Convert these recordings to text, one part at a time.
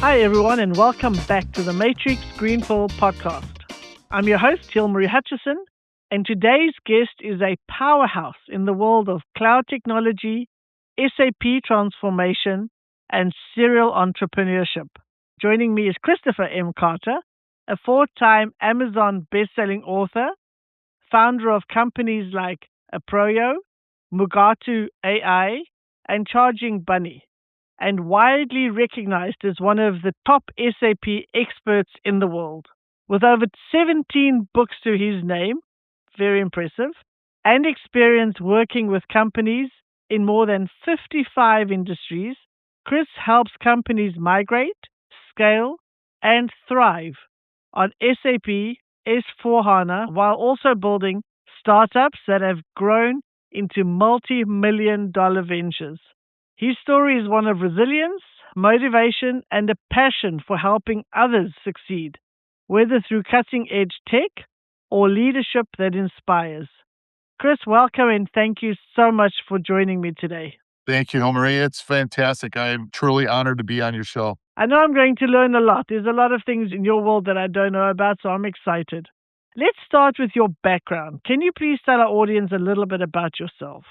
Hi, everyone, and welcome back to the Matrix Greenfield podcast. I'm your host, Hilmarie, and today's guest is a powerhouse in the world of cloud technology, SAP transformation, and serial entrepreneurship. Joining me is Christopher M. Carter, a four-time Amazon best-selling author, founder of companies like Aproyo, Mugatu AI, and Charging Bunny, and widely recognized as one of the top SAP experts in the world. With over 17 books to his name, very impressive, and experience working with companies in more than 55 industries, Chris helps companies migrate, scale, and thrive on SAP S/4HANA while also building startups that have grown into multi-million-dollar ventures. His story is one of resilience, motivation, and a passion for helping others succeed, whether through cutting-edge tech or leadership that inspires. Chris, welcome and thank you so much for joining me today. Thank you, Hilmarie. It's fantastic. I'm truly honored to be on your show. I know I'm going to learn a lot. There's a lot of things in your world that I don't know about, so I'm excited. Let's start with your background. Can you please tell our audience a little bit about yourself?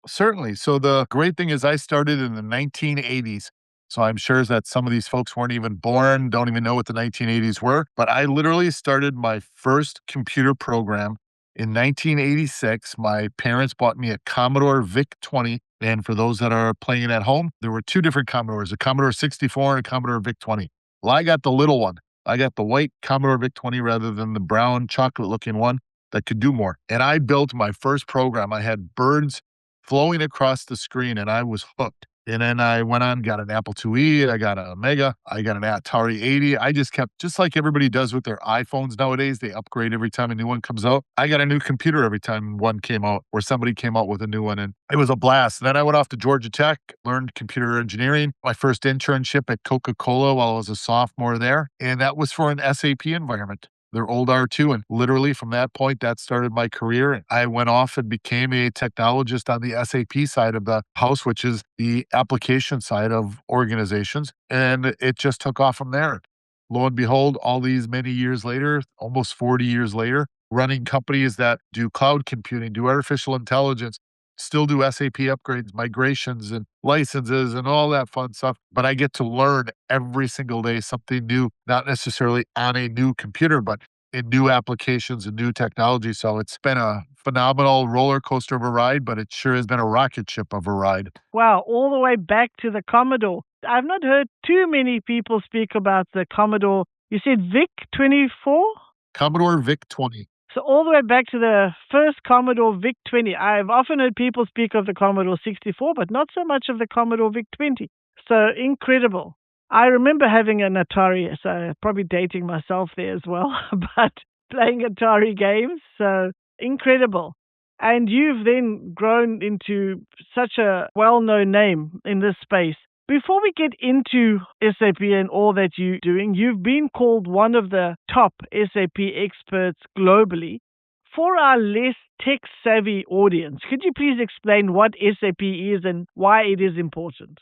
Certainly. So the great thing is I started in the 1980s. So I'm sure that some of these folks weren't even born, don't even know what the 1980s were. But I literally started my first computer program in 1986. My parents bought me a Commodore VIC-20. And for those that are playing at home, there were two different Commodores, a Commodore 64 and a Commodore VIC-20. Well, I got the little one. I got the white Commodore VIC-20 rather than the brown chocolate looking one that could do more. And I built my first program. I had birds flowing across the screen, and I was hooked. And then I went on, got an Apple IIe, I got a Mega, I got an Atari 80. I just kept, just like everybody does with their iPhones nowadays, they upgrade every time a new one comes out. I got a new computer every time one came out or somebody came out with a new one, and it was a blast. And then I went off to Georgia Tech, learned computer engineering, my first internship at Coca-Cola while I was a sophomore there, and that was for an SAP environment, their old R2. And literally from that point, that started my career. I went off and became a technologist on the SAP side of the house, which is the application side of organizations. And it just took off from there. Lo and behold, all these many years later, almost 40 years later, running companies that do cloud computing, do artificial intelligence, still do SAP upgrades, migrations, and licenses and all that fun stuff. But I get to learn every single day something new, not necessarily on a new computer, but in new applications and new technology. So it's been a phenomenal roller coaster of a ride, but it sure has been a rocket ship of a ride. Wow, all the way back to the Commodore. I've not heard too many people speak about the Commodore. You said VIC-24? Commodore VIC-20. So all the way back to the first Commodore VIC-20. I've often heard people speak of the Commodore 64, but not so much of the Commodore VIC-20. So incredible. I remember having an Atari, so probably dating myself there as well, but playing Atari games. So incredible. And you've then grown into such a well-known name in this space. Before we get into SAP and all that you're doing, you've been called one of the top SAP experts globally. For our less tech-savvy audience, could you please explain what SAP is and why it is important?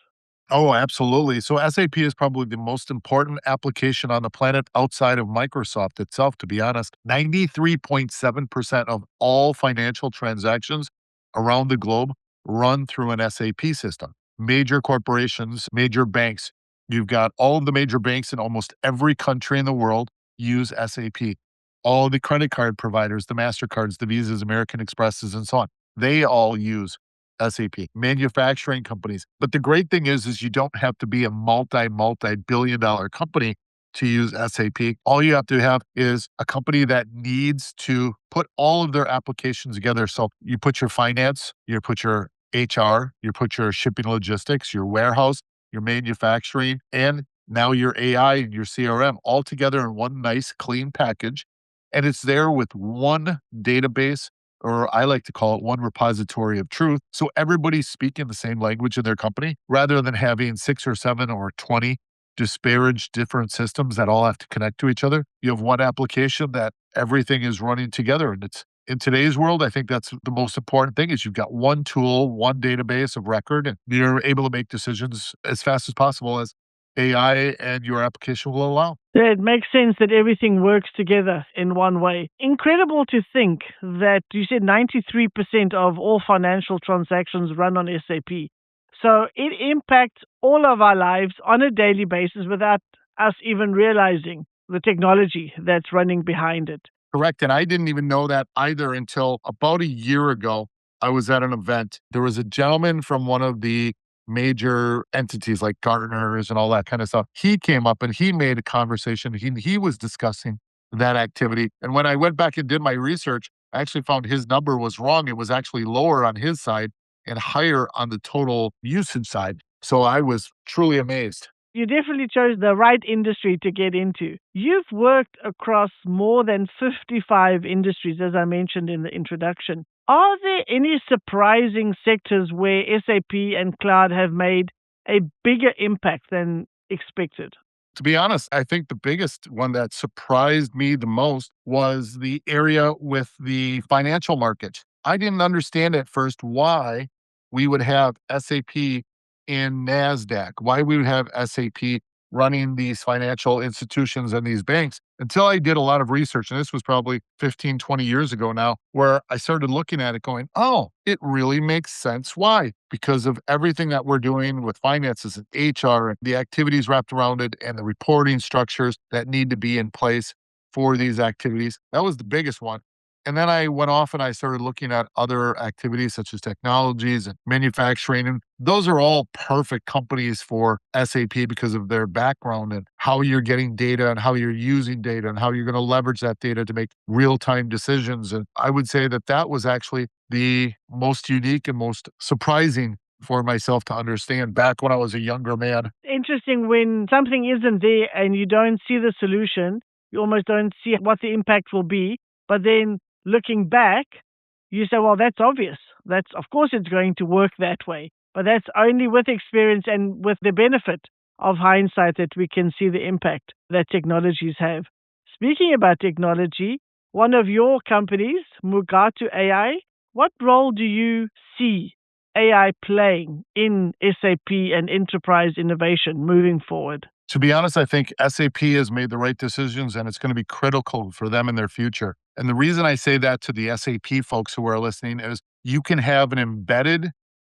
Oh, absolutely. So SAP is probably the most important application on the planet outside of Microsoft itself, to be honest. 93.7% of all financial transactions around the globe run through an SAP system. Major corporations, major banks, you've got all of the major banks in almost every country in the world use SAP. All the credit card providers, the MasterCards, the Visas, American Expresses, and so on, they all use SAP, manufacturing companies. But the great thing is you don't have to be a multi-billion dollar company to use SAP. All you have to have is a company that needs to put all of their applications together. So you put your finance, you put your HR, you put your shipping logistics, your warehouse, your manufacturing, and now your AI and your CRM all together in one nice clean package. And it's there with one database, or I like to call it one repository of truth. So everybody's speaking the same language in their company rather than having 6 or 7 or 20 disparaged different systems that all have to connect to each other. You have one application that everything is running together. And it's in today's world, I think that's the most important thing is you've got one tool, one database of record, and you're able to make decisions as fast as possible as AI and your application will allow. Yeah, it makes sense that everything works together in one way. Incredible to think that you said 93% of all financial transactions run on SAP. So it impacts all of our lives on a daily basis without us even realizing the technology that's running behind it. Correct. And I didn't even know that either until about a year ago. I was at an event. There was a gentleman from one of the major entities like Gartner's and all that kind of stuff. He came up and he made a conversation. He was discussing that activity. And when I went back and did my research, I actually found his number was wrong. It was actually lower on his side and higher on the total usage side. So I was truly amazed. You definitely chose the right industry to get into. You've worked across more than 55 industries, as I mentioned in the introduction. Are there any surprising sectors where SAP and cloud have made a bigger impact than expected? To be honest, I think the biggest one that surprised me the most was the area with the financial market. I didn't understand at first why we would have SAP in NASDAQ, why we would have SAP running these financial institutions and these banks until I did a lot of research. And this was probably 15, 20 years ago now, where I started looking at it going, oh, it really makes sense. Why? Because of everything that we're doing with finances and HR and the activities wrapped around it and the reporting structures that need to be in place for these activities. That was the biggest one. And then I went off and I started looking at other activities such as technologies and manufacturing. And those are all perfect companies for SAP because of their background and how you're getting data and how you're using data and how you're going to leverage that data to make real time decisions. And I would say that that was actually the most unique and most surprising for myself to understand back when I was a younger man. Interesting when something isn't there and you don't see the solution, you almost don't see what the impact will be. But then looking back, you say, well, that's obvious. That's, of course, it's going to work that way. But that's only with experience and with the benefit of hindsight that we can see the impact that technologies have. Speaking about technology, one of your companies, Mugatu AI, what role do you see AI playing in SAP and enterprise innovation moving forward? To be honest, I think SAP has made the right decisions and it's going to be critical for them in their future. And the reason I say that to the SAP folks who are listening is you can have an embedded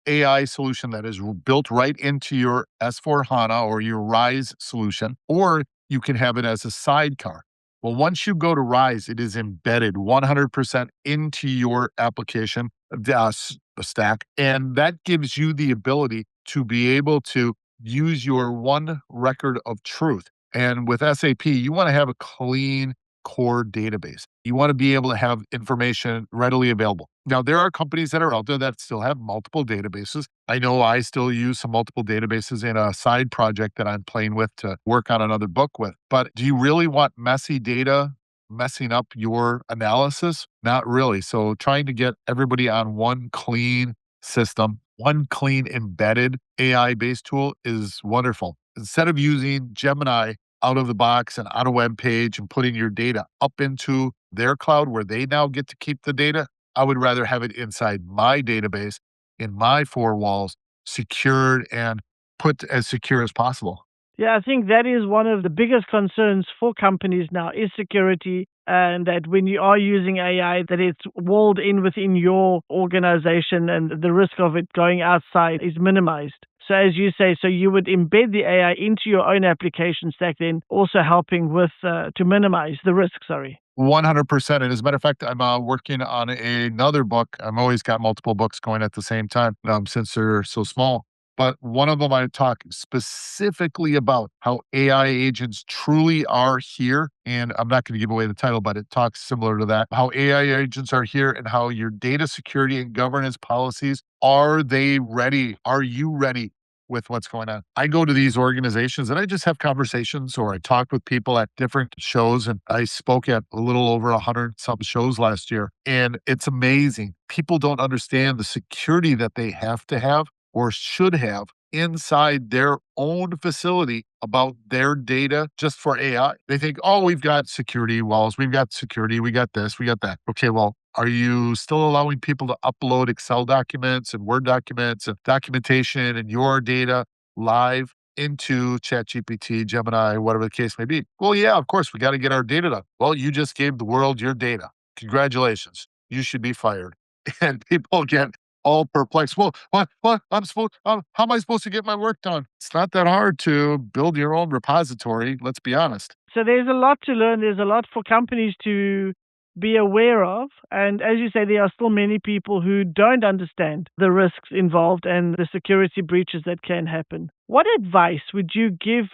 AI solution that is built right into your S4 HANA or your RISE solution, or you can have it as a sidecar. Well, once you go to RISE, it is embedded 100% into your application, the stack, and that gives you the ability to be able to use your one record of truth. And with SAP, you want to have a clean core database. You want to be able to have information readily available. Now, there are companies that are out there that still have multiple databases. I know I still use some multiple databases in a side project that I'm playing with to work on another book with. But do you really want messy data messing up your analysis? Not really. So, trying to get everybody on one clean system, one clean embedded AI based tool is wonderful. Instead of using Gemini out of the box and on a web page and putting your data up into their cloud where they now get to keep the data, I would rather have it inside my database in my four walls, secured and put as secure as possible. Yeah, I think that is one of the biggest concerns for companies now is security, and that when you are using AI, that it's walled in within your organization and the risk of it going outside is minimized. So as you say, so you would embed the AI into your own application stack, then also helping with to minimize the risk. Sorry. 100%. And as a matter of fact, I'm working on another book. I've always got multiple books going at the same time since they're so small. But one of them I talk specifically about how AI agents truly are here. And I'm not going to give away the title, but it talks similar to that. How AI agents are here and how your data security and governance policies, are they ready? Are you ready with what's going on? I go to these organizations and I just have conversations or I talk with people at different shows. And I spoke at a little over 100 some shows last year. And it's amazing. People don't understand the security that they have to have or should have inside their own facility about their data just for AI. They think, oh, we've got security walls, we've got security, we got this, we got that. Okay, well, are you still allowing people to upload Excel documents and Word documents and documentation and your data live into ChatGPT, Gemini, whatever the case may be. Well, yeah, of course, we got to get our data done. Well, you just gave the world your data. Congratulations. You should be fired. And people get all perplexed. Well, what? How am I supposed to get my work done? It's not that hard to build your own repository. Let's be honest. So there's a lot to learn. There's a lot for companies to be aware of. And as you say, there are still many people who don't understand the risks involved and the security breaches that can happen. What advice would you give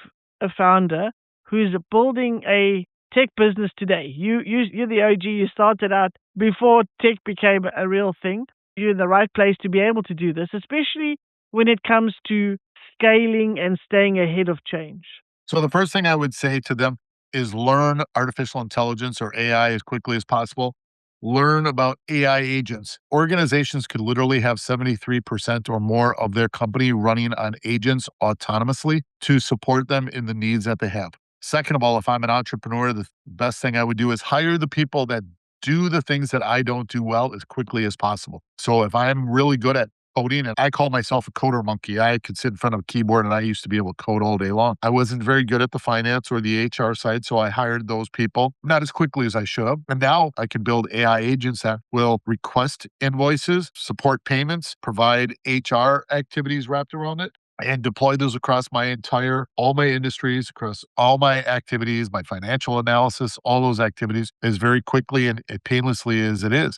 a founder who's building a tech business today? You're the OG. You started out before tech became a real thing. You're in the right place to be able to do this, especially when it comes to scaling and staying ahead of change. So the first thing I would say to them is learn artificial intelligence or AI as quickly as possible. Learn about AI agents. Organizations could literally have 73% or more of their company running on agents autonomously to support them in the needs that they have. Second of all, if I'm an entrepreneur, the best thing I would do is hire the people that do the things that I don't do well as quickly as possible. So if I'm really good at coding, and I call myself a coder monkey. I could sit in front of a keyboard and I used to be able to code all day long. I wasn't very good at the finance or the HR side, so I hired those people, not as quickly as I should have. And now I can build AI agents that will request invoices, support payments, provide HR activities wrapped around it, and deploy those across all my industries, across all my activities, my financial analysis, all those activities as very quickly and painlessly as it is.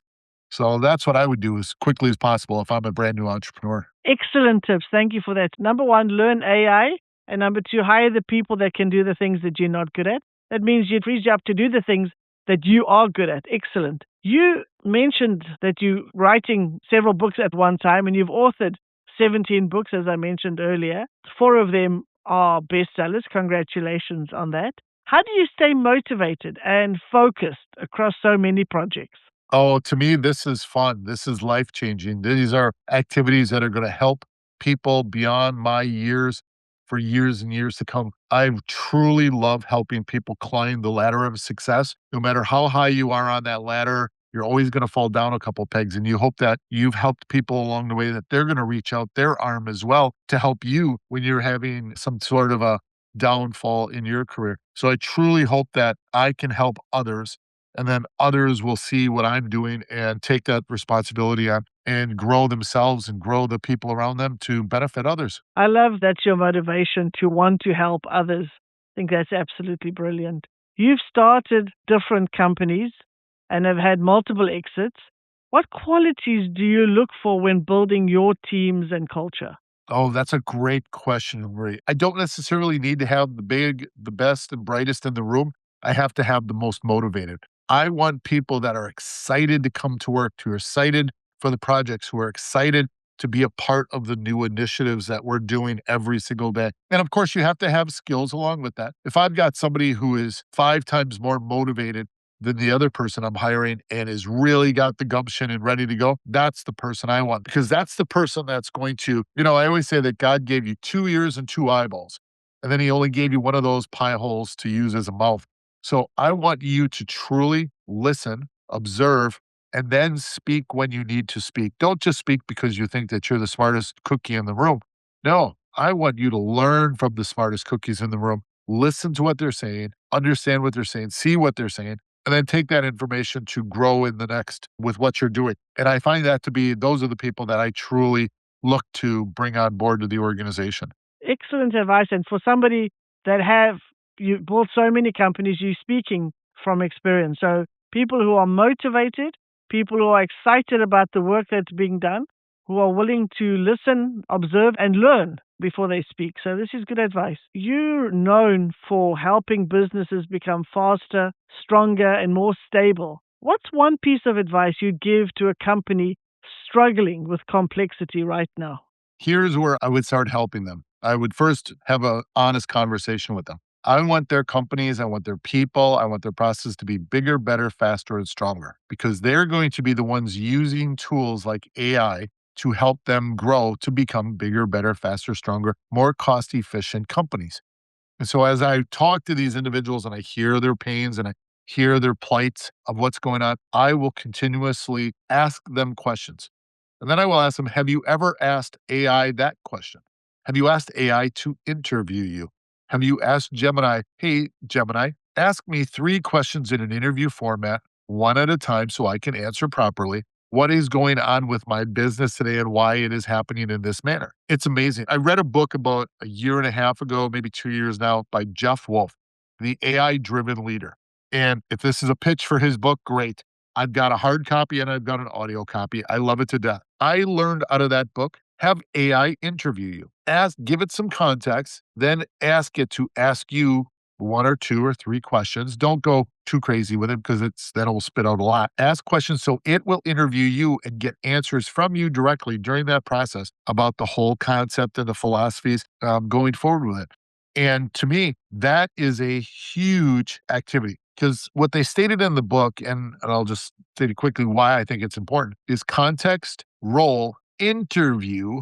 So that's what I would do as quickly as possible if I'm a brand new entrepreneur. Excellent tips. Thank you for that. Number one, learn AI. And number two, hire the people that can do the things that you're not good at. That means it frees you up to do the things that you are good at. Excellent. You mentioned that you're writing several books at one time and you've authored 17 books, as I mentioned earlier. 4 of them are bestsellers. Congratulations on that. How do you stay motivated and focused across so many projects? Oh, to me, this is fun. This is life changing. These are activities that are going to help people beyond my years for years and years to come. I truly love helping people climb the ladder of success. No matter how high you are on that ladder, you're always going to fall down a couple pegs. And you hope that you've helped people along the way, that they're going to reach out their arm as well to help you when you're having some sort of a downfall in your career. So I truly hope that I can help others, and then others will see what I'm doing and take that responsibility on and grow themselves and grow the people around them to benefit others. I love that's your motivation to want to help others. I think that's absolutely brilliant. You've started different companies and have had multiple exits. What qualities do you look for when building your teams and culture? Oh, that's a great question, Marie. I don't necessarily need to have the best and brightest in the room. I have to have the most motivated. I want people that are excited to come to work, who are excited for the projects, who are excited to be a part of the new initiatives that we're doing every single day. And of course, you have to have skills along with that. If I've got somebody who is 5 times more motivated than the other person I'm hiring and is really got the gumption and ready to go, that's the person I want, because that's the person that's going to, I always say that God gave you 2 ears and 2 eyeballs, and then he only gave you one of those pie holes to use as a mouth. So I want you to truly listen, observe, and then speak when you need to speak. Don't just speak because you think that you're the smartest cookie in the room. No, I want you to learn from the smartest cookies in the room, listen to what they're saying, understand what they're saying, see what they're saying, and then take that information to grow in the next with what you're doing. And I find that to be, those are the people that I truly look to bring on board to the organization. Excellent advice. And for somebody that have you built so many companies, you're speaking from experience. So people who are motivated, people who are excited about the work that's being done, who are willing to listen, observe, and learn before they speak. So this is good advice. You're known for helping businesses become faster, stronger, and more stable. What's one piece of advice you'd give to a company struggling with complexity right now? Here's where I would start helping them. I would first have an honest conversation with them. I want their companies, I want their people, I want their process to be bigger, better, faster, and stronger, because they're going to be the ones using tools like AI to help them grow to become bigger, better, faster, stronger, more cost efficient companies. And so as I talk to these individuals and I hear their pains and I hear their plights of what's going on, I will continuously ask them questions. And then I will ask them, have you ever asked AI that question? Have you asked AI to interview you? Have you asked Gemini, hey, Gemini, ask me 3 questions in an interview format, one at a time, so I can answer properly. What is going on with my business today and why it is happening in this manner? It's amazing. I read a book about a year and a half ago, maybe 2 years now, by Jeff Wolf, The AI Driven Leader. And if this is a pitch for his book, great. I've got a hard copy and I've got an audio copy. I love it to death. I learned out of that book, have AI interview you. Give it some context, then ask it to ask you 1 or 2 or 3 questions. Don't go too crazy with it because then it will spit out a lot. Ask questions so it will interview you and get answers from you directly during that process about the whole concept and the philosophies going forward with it. And to me, that is a huge activity because what they stated in the book, and I'll just state it quickly why I think it's important, is context, role, interview,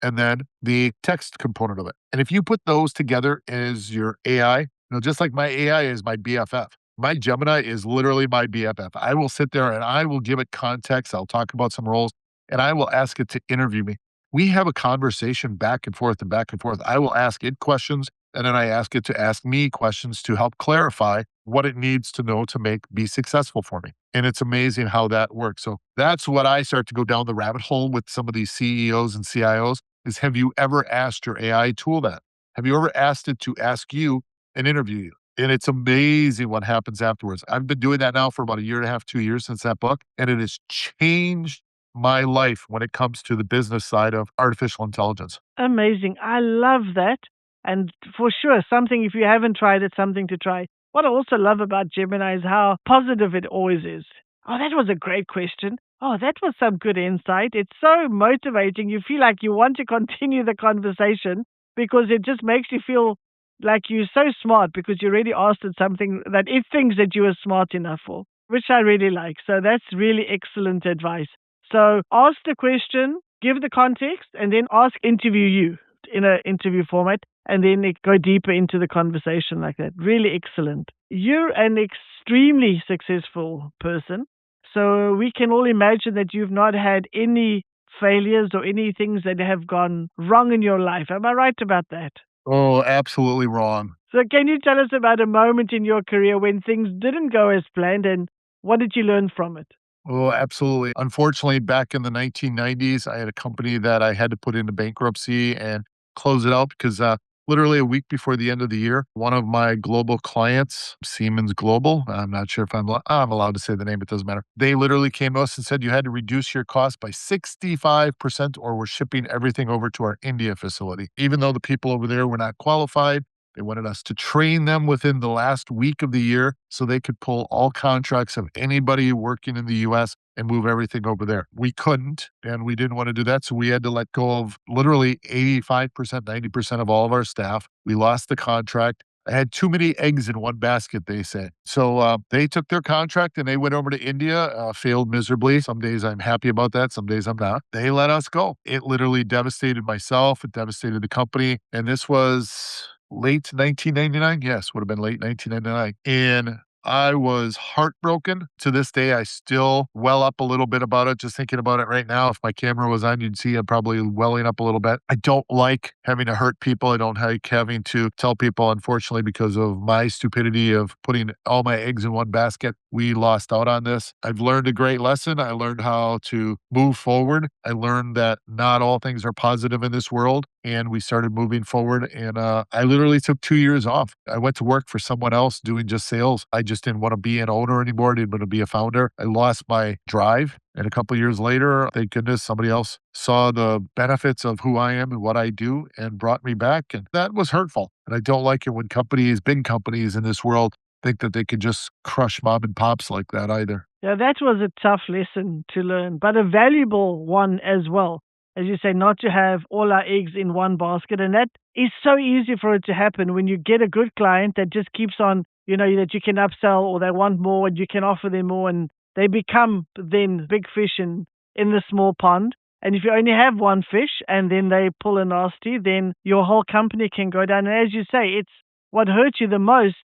and then the text component of it. And if you put those together as your AI, just like my AI is my BFF, my Gemini is literally my BFF. I will sit there and I will give it context. I'll talk about some roles and I will ask it to interview me. We have a conversation back and forth and back and forth. I will ask it questions and then I ask it to ask me questions to help clarify what it needs to know to be successful for me. And it's amazing how that works. So that's what I start to go down the rabbit hole with some of these CEOs and CIOs is, have you ever asked your AI tool that? Have you ever asked it to ask you and interview you? And it's amazing what happens afterwards. I've been doing that now for about a year and a half, 2 years since that book, and it has changed my life when it comes to the business side of artificial intelligence. Amazing. I love that. And for sure, something, if you haven't tried it, something to try. What I also love about Gemini is how positive it always is. Oh, that was a great question. Oh, that was some good insight. It's so motivating. You feel like you want to continue the conversation because it just makes you feel like you're so smart because you already asked it something that it thinks that you are smart enough for, which I really like. So that's really excellent advice. So ask the question, give the context, and then interview you in an interview format, and then go deeper into the conversation like that. Really excellent. You're an extremely successful person. So we can all imagine that you've not had any failures or any things that have gone wrong in your life. Am I right about that? Oh, absolutely wrong. So can you tell us about a moment in your career when things didn't go as planned and what did you learn from it? Oh, absolutely. Unfortunately, back in the 1990s, I had a company that I had to put into bankruptcy and close it out because literally a week before the end of the year, one of my global clients, Siemens Global, I'm not sure if I'm allowed to say the name, it doesn't matter. They literally came to us and said, you had to reduce your cost by 65% or we're shipping everything over to our India facility. Even though the people over there were not qualified, they wanted us to train them within the last week of the year so they could pull all contracts of anybody working in the US and move everything over there. We couldn't, and we didn't want to do that. So we had to let go of literally 85%, 90% of all of our staff. We lost the contract. I had too many eggs in one basket, they said. So they took their contract and they went over to India, failed miserably. Some days I'm happy about that. Some days I'm not. They let us go. It literally devastated myself. It devastated the company. And this was late 1999. Yes, would have been late 1999. And I was heartbroken. To this day, I still well up a little bit about it. Just thinking about it right now, if my camera was on, you'd see I'm probably welling up a little bit. I don't like having to hurt people. I don't like having to tell people, unfortunately, because of my stupidity of putting all my eggs in one basket. We lost out on this. I've learned a great lesson. I learned how to move forward. I learned that not all things are positive in this world. And we started moving forward. And I literally took 2 years off. I went to work for someone else doing just sales. I just didn't want to be an owner anymore. I didn't want to be a founder. I lost my drive. And a couple of years later, thank goodness, somebody else saw the benefits of who I am and what I do and brought me back. And that was hurtful. And I don't like it when companies, big companies in this world, think that they could just crush mom and pops like that either. Yeah, that was a tough lesson to learn, but a valuable one as well. As you say, not to have all our eggs in one basket. And that is so easy for it to happen when you get a good client that just keeps on, that you can upsell or they want more and you can offer them more and they become then big fish in the small pond. And if you only have one fish and then they pull a nasty, then your whole company can go down. And as you say, it's what hurt you the most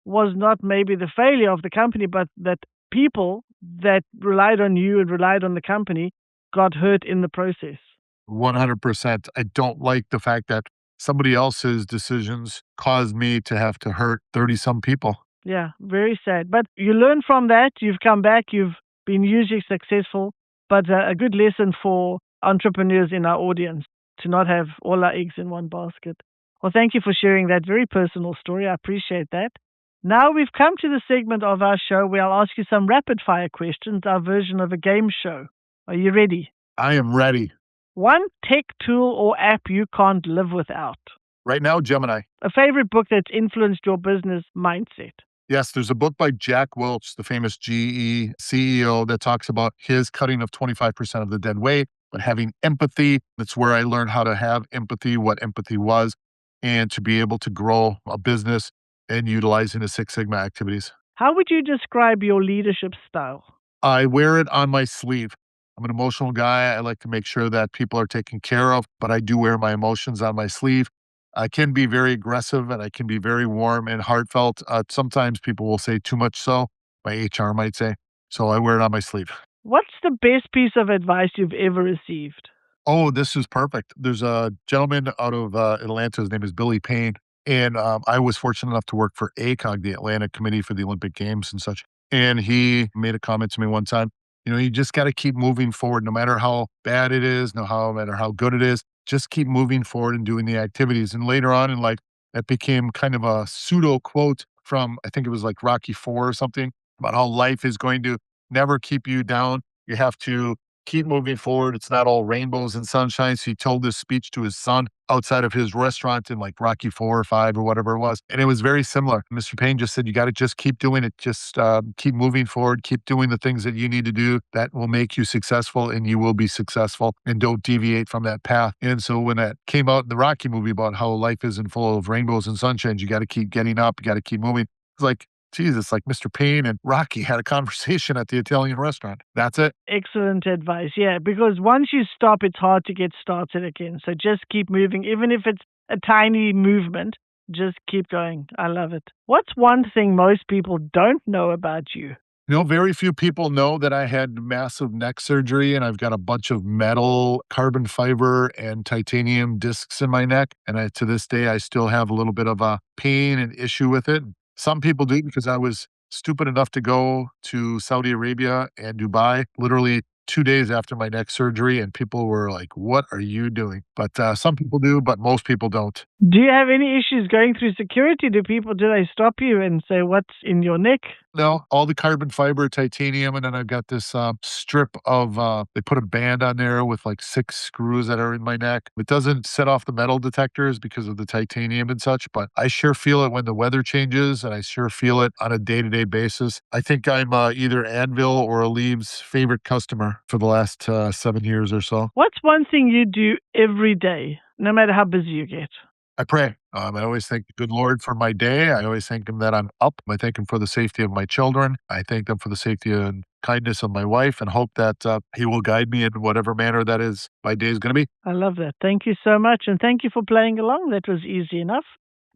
was not maybe the failure of the company, but that people that relied on you and relied on the company got hurt in the process. 100%. I don't like the fact that somebody else's decisions caused me to have to hurt 30 some people. Yeah, very sad. But you learn from that. You've come back. You've been hugely successful. But a good lesson for entrepreneurs in our audience to not have all our eggs in one basket. Well, thank you for sharing that very personal story. I appreciate that. Now we've come to the segment of our show where I'll ask you some rapid fire questions, our version of a game show. Are you ready? I am ready. One tech tool or app you can't live without. Right now, Gemini. A favorite book that's influenced your business mindset. Yes, there's a book by Jack Welch, the famous GE CEO, that talks about his cutting of 25% of the dead weight, but having empathy. That's where I learned how to have empathy, what empathy was, and to be able to grow a business and utilizing the Six Sigma activities. How would you describe your leadership style? I wear it on my sleeve. I'm an emotional guy. I like to make sure that people are taken care of, but I do wear my emotions on my sleeve. I can be very aggressive and I can be very warm and heartfelt. Sometimes people will say too much so, my HR might say. So I wear it on my sleeve. What's the best piece of advice you've ever received? Oh, this is perfect. There's a gentleman out of Atlanta. His name is Billy Payne. And I was fortunate enough to work for ACOG, the Atlanta Committee for the Olympic Games and such. And he made a comment to me one time, you just got to keep moving forward, no matter how bad it is, no matter how good it is, just keep moving forward and doing the activities. And later on in life, that became kind of a pseudo quote from, I think it was like Rocky Four or something, about how life is going to never keep you down. You have to keep moving forward. It's not all rainbows and sunshine. So he told this speech to his son outside of his restaurant in like Rocky Four or Five or whatever it was. And it was very similar. Mr. Payne just said, you got to just keep doing it. Just keep moving forward. Keep doing the things that you need to do that will make you successful and you will be successful, and don't deviate from that path. And so when that came out in the Rocky movie about how life isn't full of rainbows and sunshines, you got to keep getting up. You got to keep moving. It's like, Jesus, like Mr. Payne and Rocky had a conversation at the Italian restaurant. That's it. Excellent advice. Yeah, because once you stop, it's hard to get started again. So just keep moving, even if it's a tiny movement. Just keep going. I love it. What's one thing most people don't know about you? Very few people know that I had massive neck surgery and I've got a bunch of metal, carbon fiber, and titanium discs in my neck. And to this day, I still have a little bit of a pain and issue with it. Some people do because I was stupid enough to go to Saudi Arabia and Dubai literally 2 days after my neck surgery. And people were like, what are you doing? But some people do, but most people don't. Do you have any issues going through security? Do they stop you and say, what's in your neck? No, all the carbon fiber, titanium, and then I've got this strip of, they put a band on there with like 6 screws that are in my neck. It doesn't set off the metal detectors because of the titanium and such, but I sure feel it when the weather changes, and I sure feel it on a day-to-day basis. I think I'm either Anvil or Alev's favorite customer for the last 7 years or so. What's one thing you do every day, no matter how busy you get? I pray. I always thank the good Lord for my day. I always thank him that I'm up. I thank him for the safety of my children. I thank him for the safety and kindness of my wife, and hope that he will guide me in whatever manner that is my day is going to be. I love that. Thank you so much. And thank you for playing along. That was easy enough.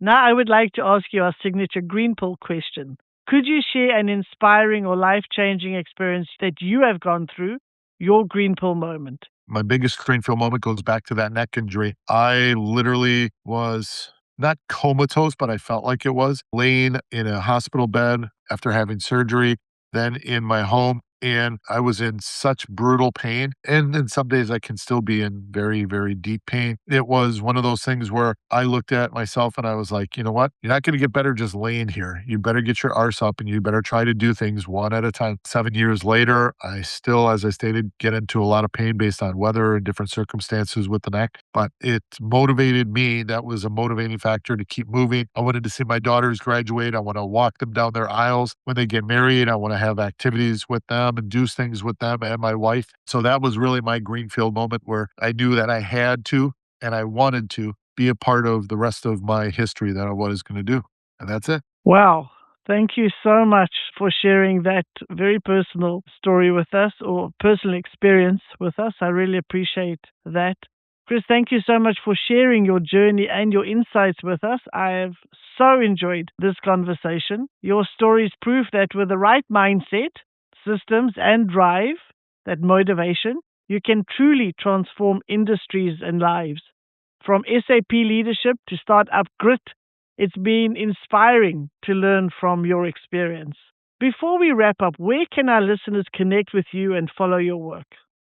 Now I would like to ask you our signature green pill question. Could you share an inspiring or life-changing experience that you have gone through, your green pill moment? My biggest greenfield moment goes back to that neck injury. I literally was not comatose, but I felt like it was, laying in a hospital bed after having surgery, then in my home. And I was in such brutal pain. And some days I can still be in very, very deep pain. It was one of those things where I looked at myself and I was like, you know what? You're not going to get better just laying here. You better get your arse up and you better try to do things one at a time. 7 years later, I still, as I stated, get into a lot of pain based on weather and different circumstances with the neck. But it motivated me. That was a motivating factor to keep moving. I wanted to see my daughters graduate. I want to walk them down their aisles when they get married. I want to have activities with them and do things with them and my wife. So that was really my greenfield moment where I knew that I had to and I wanted to be a part of the rest of my history that I was going to do. And that's it. Wow. Thank you so much for sharing that very personal story with us, or personal experience with us. I really appreciate that. Chris, thank you so much for sharing your journey and your insights with us. I have so enjoyed this conversation. Your stories prove that with the right mindset, systems, and drive, that motivation, you can truly transform industries and lives. From SAP leadership to startup grit, it's been inspiring to learn from your experience. Before we wrap up, where can our listeners connect with you and follow your work?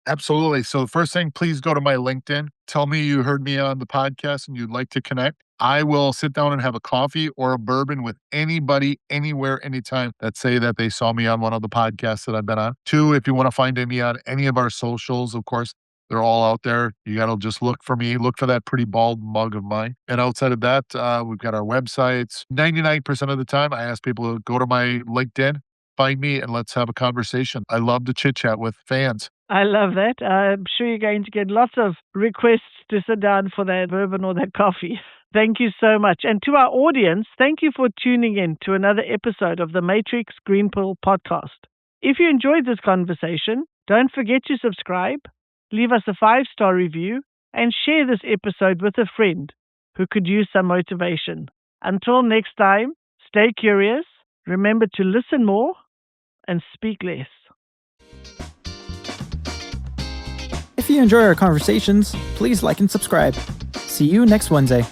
Absolutely. So, first thing, please go to my LinkedIn. Tell me you heard me on the podcast and you'd like to connect. I will sit down and have a coffee or a bourbon with anybody, anywhere, anytime that say that they saw me on one of the podcasts that I've been on. Two, if you want to find me on any of our socials, of course, they're all out there. You got to just look for me, look for that pretty bald mug of mine. And outside of that, we've got our websites. 99% of the time, I ask people to go to my LinkedIn, find me, and let's have a conversation. I love to chit chat with fans. I love that. I'm sure you're going to get lots of requests to sit down for that bourbon or that coffee. Thank you so much. And to our audience, thank you for tuning in to another episode of the Matrix Green Pill podcast. If you enjoyed this conversation, don't forget to subscribe, leave us a 5-star review, and share this episode with a friend who could use some motivation. Until next time, stay curious, remember to listen more, and speak less. If you enjoy our conversations, please like and subscribe. See you next Wednesday.